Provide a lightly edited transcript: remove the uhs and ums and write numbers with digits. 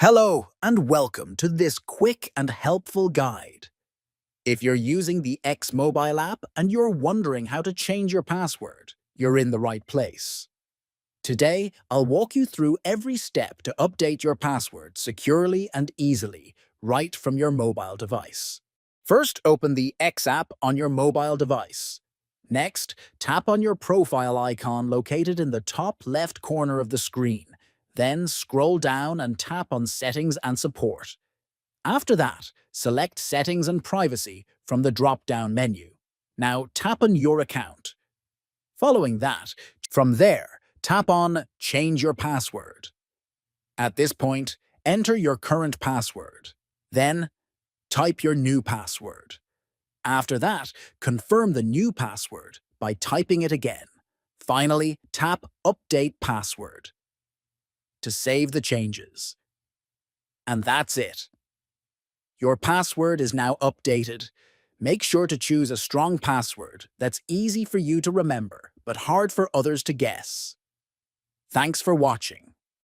Hello and welcome to this quick and helpful guide. If you're using the X mobile app and you're wondering how to change your password, you're in the right place. Today, I'll walk you through every step to update your password securely and easily, right from your mobile device. First, open the X app on your mobile device. Next, tap on your profile icon located in the top left corner of the screen. Then scroll down and tap on Settings and Support. After that, select Settings and Privacy from the drop-down menu. Now tap on Your Account. Following that, from there, tap on Change Your Password. At this point, enter your current password. Then, type your new password. After that, confirm the new password by typing it again. Finally, tap Update Password to save the changes. And that's it. Your password is now updated. Make sure to choose a strong password that's easy for you to remember, but hard for others to guess. Thanks for watching.